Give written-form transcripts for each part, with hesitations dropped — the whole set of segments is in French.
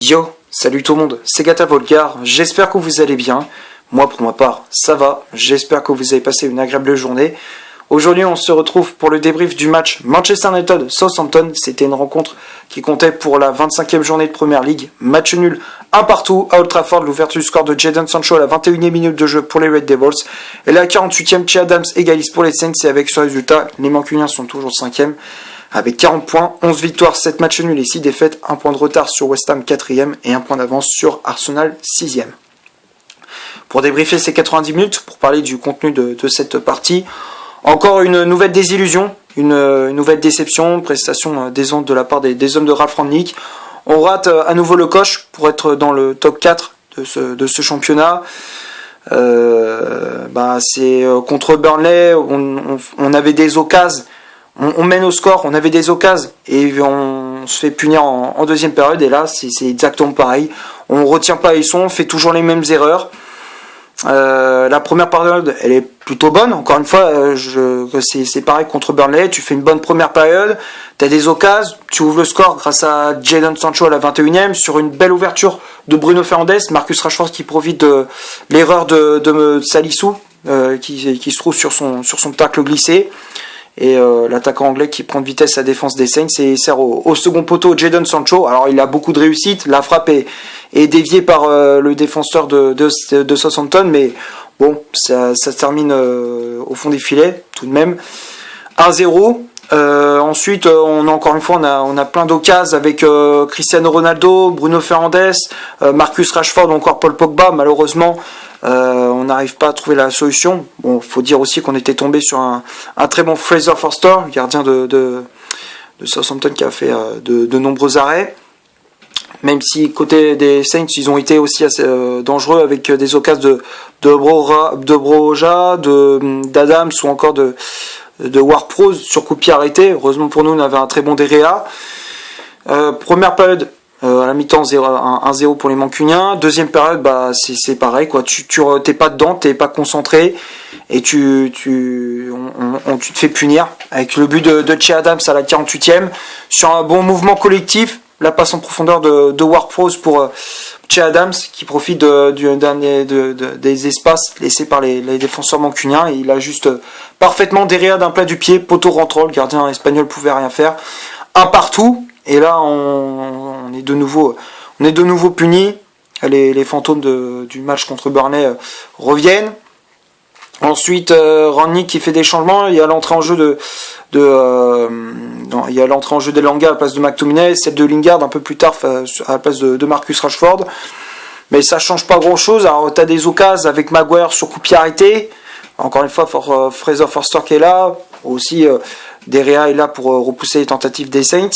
Yo, salut tout le monde, c'est Gata Volgar, j'espère que vous allez bien. Moi pour ma part, ça va, j'espère que vous avez passé une agréable journée. Aujourd'hui on se retrouve pour le débrief du match Manchester United-Southampton. C'était une rencontre qui comptait pour la 25e journée de Premier League. Match nul, un partout à Old Trafford, l'ouverture du score de Jadon Sancho à la 21e minute de jeu pour les Red Devils. Et la 48e, Che Adams égalise pour les Saints et avec ce résultat, les Mancuniens sont toujours 5e. Avec 40 points, 11 victoires, 7 matchs nuls et 6 défaites, 1 point de retard sur West Ham 4e et 1 point d'avance sur Arsenal 6e. Pour débriefer ces 90 minutes, pour parler du contenu de cette partie, encore une nouvelle désillusion, une nouvelle déception, prestation décevante de la part des hommes de Ralf Rangnick. On rate à nouveau le coche pour être dans le top 4 de ce championnat. C'est contre Burnley, on avait des occasions. On mène au score, on avait des occasions et on se fait punir en deuxième période. Et là, c'est exactement pareil. On retient pas les sons, on fait toujours les mêmes erreurs. La première période, elle est plutôt bonne. Encore une fois, c'est pareil contre Burnley. Tu fais une bonne première période, tu as des occasions, tu ouvres le score grâce à Jadon Sancho à la 21e sur une belle ouverture de Bruno Fernandes. Marcus Rashford qui profite de l'erreur de Salisu qui se trouve sur son tacle glissé. Et l'attaquant anglais qui prend de vitesse la défense des Saints et sert au second poteau Jadon Sancho. Alors il a beaucoup de réussite, la frappe est déviée par le défenseur de Southampton, mais bon, ça se termine au fond des filets tout de même. 1-0. Ensuite, encore une fois, on a plein d'occasions avec Cristiano Ronaldo, Bruno Fernandes, Marcus Rashford ou encore Paul Pogba. Malheureusement, on n'arrive pas à trouver la solution. Bon, faut dire aussi qu'on était tombé sur un très bon Fraser Forster, gardien de Southampton qui a fait de nombreux arrêts. Même si côté des Saints, ils ont été aussi assez dangereux avec des occasions de Broja, d'Adams ou encore de Ward-Prowse sur coup de pied arrêté. Heureusement pour nous, on avait un très bon Derrea. Première période, à la mi-temps 1-0 pour les Mancuniens. Deuxième période, c'est pareil quoi. Tu t'es pas dedans, t'es pas concentré et tu te fais punir avec le but de Che Adams à la 48e sur un bon mouvement collectif. La passe en profondeur de Ward-Prowse pour Che Adams qui profite des espaces laissés par les défenseurs mancuniens et il a juste parfaitement Derrea d'un plat du pied, poteau rentrant, le gardien espagnol pouvait rien faire. Un partout. Et là, on est de nouveau punis. Les fantômes du match contre Burnley reviennent. Ensuite, Rangnick qui fait des changements. Il y a l'entrée en jeu d'Elanga à la place de McTominay, celle de Lingard un peu plus tard à la place de Marcus Rashford. Mais ça change pas grand-chose. Alors, tu as des occasions avec Maguire sur coup de pied arrêté. Encore une fois, Fraser Forster qui est là. Aussi, Derrea est là pour repousser les tentatives des Saints.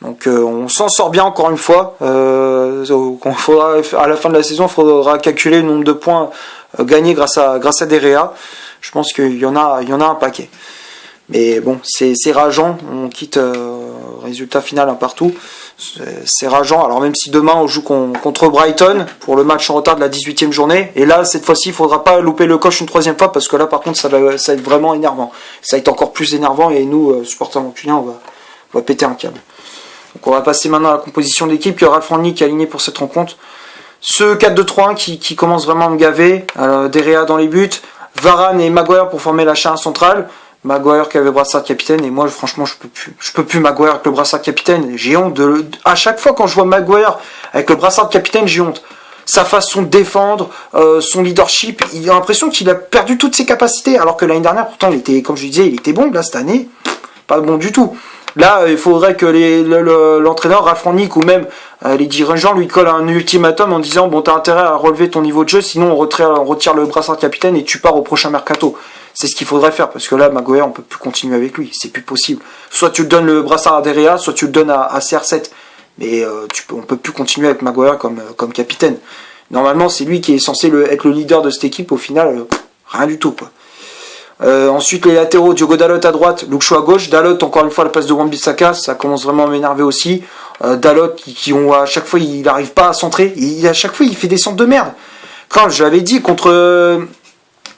Donc on s'en sort bien encore une fois. À la fin de la saison, il faudra calculer le nombre de points gagnés grâce à Derrea. Je pense qu'il y en a un paquet. Mais bon, c'est rageant. On quitte résultat final un partout. C'est rageant. Alors même si demain on joue contre Brighton pour le match en retard de la 18e journée. Et là, cette fois-ci, il ne faudra pas louper le coche une troisième fois parce que là, par contre, ça va être vraiment énervant. Ça va être encore plus énervant et nous, supporters mancuniens, on va péter un câble. Donc on va passer maintenant à la composition de l'équipe. Il y aura Ralf Rangnick qui est aligné pour cette rencontre. Ce 4-2-3-1 qui commence vraiment à me gaver. Derrea dans les buts. Varane et Maguire pour former la charnière centrale. Maguire qui avait le brassard de capitaine. Et moi franchement je peux plus Maguire avec le brassard de capitaine. J'ai honte à chaque fois quand je vois Maguire avec le brassard de capitaine, j'ai honte. Sa façon de défendre, son leadership, il a l'impression qu'il a perdu toutes ses capacités. Alors que l'année dernière, pourtant, il était, comme je disais, il était bon. Là cette année, pas bon du tout. Là, il faudrait que l'entraîneur, Ralf Rangnick ou même les dirigeants lui collent un ultimatum en disant bon, t'as intérêt à relever ton niveau de jeu, sinon on retire le brassard de capitaine et tu pars au prochain mercato. C'est ce qu'il faudrait faire parce que là, Maguire, on peut plus continuer avec lui, c'est plus possible. Soit tu le donnes le brassard à Derrea, soit tu le donnes à CR7, mais on peut plus continuer avec Maguire comme capitaine. Normalement, c'est lui qui est censé être le leader de cette équipe. Au final, rien du tout quoi. Ensuite les latéraux, Diogo Dalot à droite, Luke Shaw à gauche. Dalot encore une fois à la place de Wan-Bissaka, ça commence vraiment à m'énerver aussi. Dalot qui à chaque fois il n'arrive pas à centrer, à chaque fois il fait des centres de merde. Quand je l'avais dit contre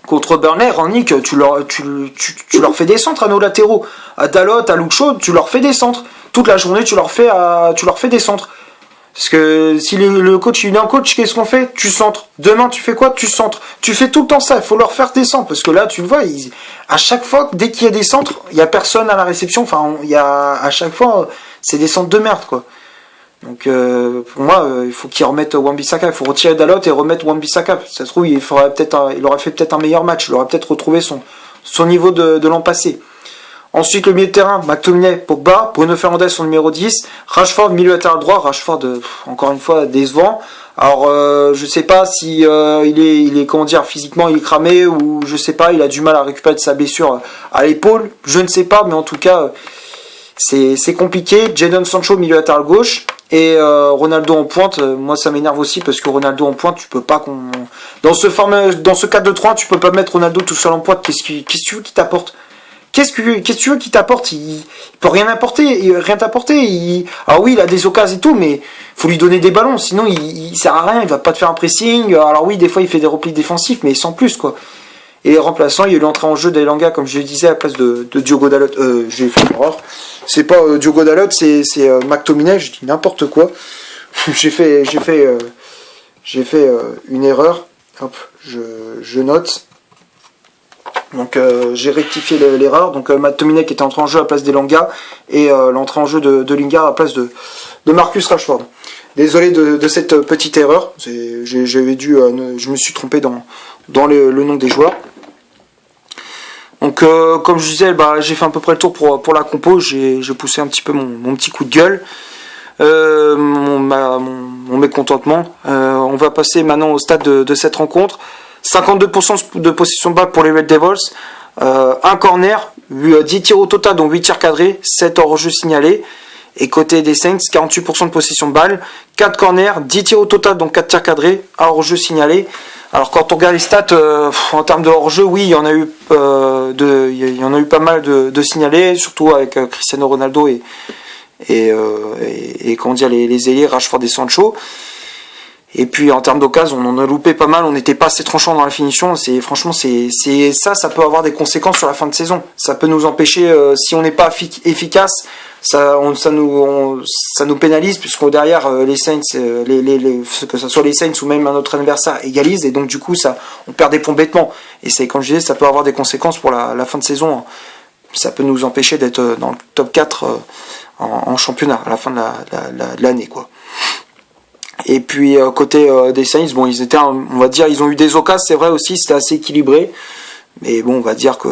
Burnley, Rangnick, tu leur fais des centres à nos latéraux. À Dalot, à Luke Shaw, tu leur fais des centres. Toute la journée tu leur fais des centres. Parce que si le coach, il est un coach, qu'est-ce qu'on fait? Tu centres. Demain, tu fais quoi? Tu centres. Tu fais tout le temps ça. Il faut leur faire des centres. Parce que là, tu le vois, à chaque fois, dès qu'il y a des centres, il n'y a personne à la réception. Enfin, à chaque fois, c'est des centres de merde, quoi. Donc, pour moi, il faut qu'ils remettent Wan-Bissaka. Il faut retirer Dalot et remettre Wan-Bissaka. Ça se trouve, il aurait fait peut-être un meilleur match. Il aurait peut-être retrouvé son niveau de l'an passé. Ensuite, le milieu de terrain, McTominay, Pogba, Bruno Fernandes son numéro 10, Rashford, milieu latéral droit, Rashford, encore une fois, décevant. Alors, je sais pas si il est, comment dire, physiquement, il est cramé, ou je sais pas, il a du mal à récupérer de sa blessure à l'épaule, je ne sais pas, mais en tout cas, c'est compliqué. Jadon Sancho, milieu latéral gauche, et Ronaldo en pointe, moi ça m'énerve aussi, parce que Ronaldo en pointe, tu peux pas dans ce 4-2-3, tu peux pas mettre Ronaldo tout seul en pointe, qu'est-ce que tu veux qu'il t'apporte? Qu'est-ce que tu veux qu'il t'apporte? Il peut rien t'apporter. Alors oui, il a des occasions et tout, mais faut lui donner des ballons. Sinon, il sert à rien. Il va pas te faire un pressing. Alors oui, des fois, il fait des replis défensifs, mais sans plus, quoi. Et les remplaçants, il y a eu l'entrée en jeu d'Elanga, comme je le disais, à la place de Diogo Dalot. J'ai fait une erreur. C'est pas Diogo Dalot, c'est McTominay. Je dis n'importe quoi. j'ai fait une erreur. Hop, je note. Donc j'ai rectifié l'erreur. Donc McTominay qui était entré en jeu à la place d'Elanga et l'entrée en jeu de Lingard à la place de Marcus Rashford. Désolé de cette petite erreur. Je me suis trompé dans le nom des joueurs. Donc comme je disais, j'ai fait à peu près le tour pour la compo. J'ai poussé un petit peu mon petit coup de gueule. Mon mécontentement. On va passer maintenant au stade de cette rencontre. 52% de possession de balle pour les Red Devils, un corner, 10 tirs au total, dont 8 tirs cadrés, 7 hors-jeu signalés. Et côté des Saints, 48% de possession de balle, 4 corners, 10 tirs au total, donc 4 tirs cadrés, 1 hors-jeu signalé. Alors quand on regarde les stats, en termes de hors-jeu, oui, il y en a eu pas mal de signalés, surtout avec Cristiano Ronaldo et comment dire, les ailiers Rashford et Sancho. Et puis en termes d'occasion, on en a loupé pas mal, on n'était pas assez tranchant dans la finition. Franchement, ça peut avoir des conséquences sur la fin de saison. Ça peut nous empêcher, si on n'est pas efficace, ça nous pénalise, puisqu'au derrière les Saints, que ce soit les Saints ou même un autre adversaire égalise, et donc du coup on perd des points bêtement. Et c'est, comme je disais, ça peut avoir des conséquences pour la fin de saison. Ça peut nous empêcher d'être dans le top 4 en championnat à la fin de l'année, quoi. Et puis côté des Saints, bon, on va dire, ils ont eu des occasions, c'est vrai aussi, c'était assez équilibré, mais bon, on va dire que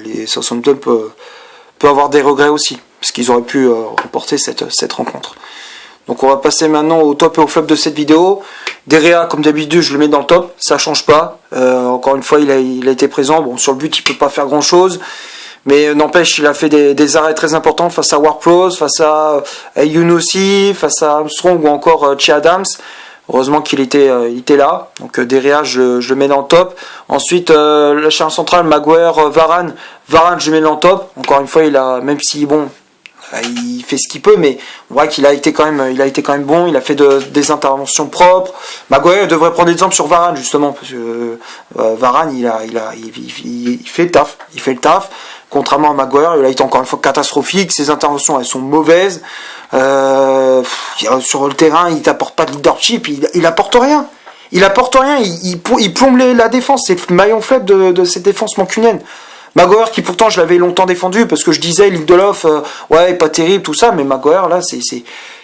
les Southampton peut avoir des regrets aussi, parce qu'ils auraient pu remporter cette rencontre. Donc on va passer maintenant au top et au flop de cette vidéo. Derrea, comme d'habitude, je le mets dans le top, ça change pas. Encore une fois, il a été présent. Bon, sur le but, il peut pas faire grand chose. Mais n'empêche, il a fait des arrêts très importants face à Ward-Prowse, face à Younoussi, face à Armstrong ou encore Che Adams. Heureusement qu'il était là. Donc Derrea, je le mets dans le top. Ensuite, la charge centrale, Maguire, Varane. Varane, je le mets dans le top. Encore une fois, même si bon, il fait ce qu'il peut, mais on voit qu'il a été quand même bon. Il a fait des interventions propres. Maguire devrait prendre exemple sur Varane justement, parce que Varane, il fait le taf. Il fait le taf. Contrairement à Maguire, il a été encore une fois catastrophique. Ses interventions, elles sont mauvaises. Sur le terrain, il t'apporte pas de leadership. Il apporte rien. Il plombe la défense. C'est le maillon faible de cette défense mancunienne. Maguire, qui pourtant je l'avais longtemps défendu, parce que je disais Lindelof, ouais, pas terrible, tout ça, mais Maguire, là, c'est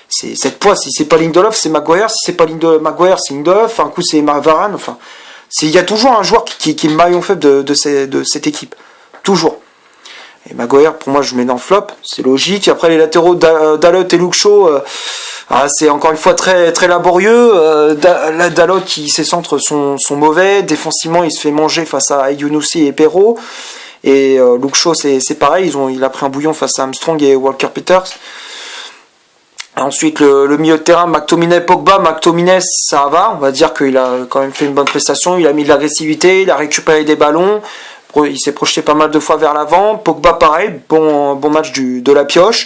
cette poids. Si c'est pas Lindelof, c'est Maguire. Si c'est pas Maguire, c'est Lindelof. Un coup, c'est Varane. Enfin, il y a toujours un joueur qui est le maillon faible de cette équipe. Toujours. Et Maguire, pour moi, je mets dans le flop, c'est logique. Après, les latéraux Dalot et Luke Shaw, c'est encore une fois très, très laborieux. Dalot, ses centres sont mauvais. Défensivement, il se fait manger face à Younoussi et Perrault. Et Luke Shaw, c'est pareil. Il a pris un bouillon face à Armstrong et Walker Peters. Ensuite, le milieu de terrain, McTominay, Pogba. McTominay, ça va. On va dire qu'il a quand même fait une bonne prestation. Il a mis de l'agressivité, il a récupéré des ballons. Il s'est projeté pas mal de fois vers l'avant. Pogba, pareil, bon match de la pioche.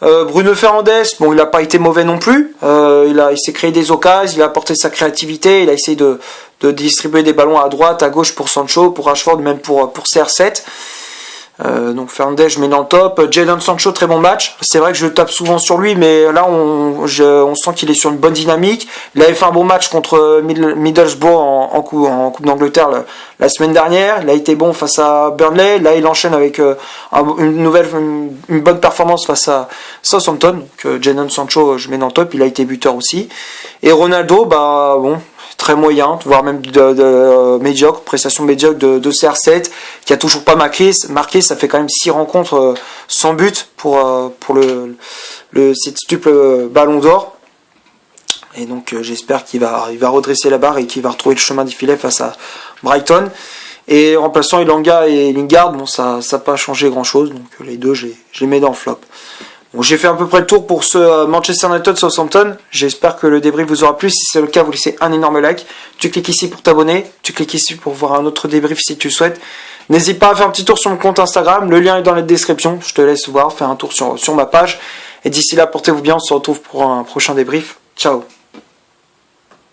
Bruno Fernandes, bon, il n'a pas été mauvais non plus. Il s'est créé des occasions, il a apporté sa créativité, il a essayé de distribuer des ballons à droite, à gauche pour Sancho, pour Rashford, même pour CR7. Donc Fernandez, je mets dans le top. Jadon Sancho, très bon match. C'est vrai que je tape souvent sur lui, mais là on sent qu'il est sur une bonne dynamique. Il avait fait un bon match contre Middlesbrough en Coupe d'Angleterre la semaine dernière. Il a été bon face à Burnley. Là il enchaîne avec une bonne performance face à Southampton. Donc Jadon Sancho, je mets dans le top. Il a été buteur aussi. Et Ronaldo, bah bon, très moyen, voire même médiocre, prestation médiocre de CR7, qui a toujours pas marqué, ça fait quand même 6 rencontres sans but pour le septuple ballon d'or. Et donc j'espère qu'il va redresser la barre et qu'il va retrouver le chemin du filet face à Brighton. Et remplaçant Elanga et Lingard, bon ça n'a pas changé grand chose, donc les deux je les mets dans le flop. Bon, j'ai fait à peu près le tour pour ce Manchester United Southampton. J'espère que le débrief vous aura plu. Si c'est le cas, vous laissez un énorme like. Tu cliques ici pour t'abonner. Tu cliques ici pour voir un autre débrief si tu le souhaites. N'hésite pas à faire un petit tour sur mon compte Instagram. Le lien est dans la description. Je te laisse voir, faire un tour sur ma page. Et d'ici là, portez-vous bien. On se retrouve pour un prochain débrief. Ciao.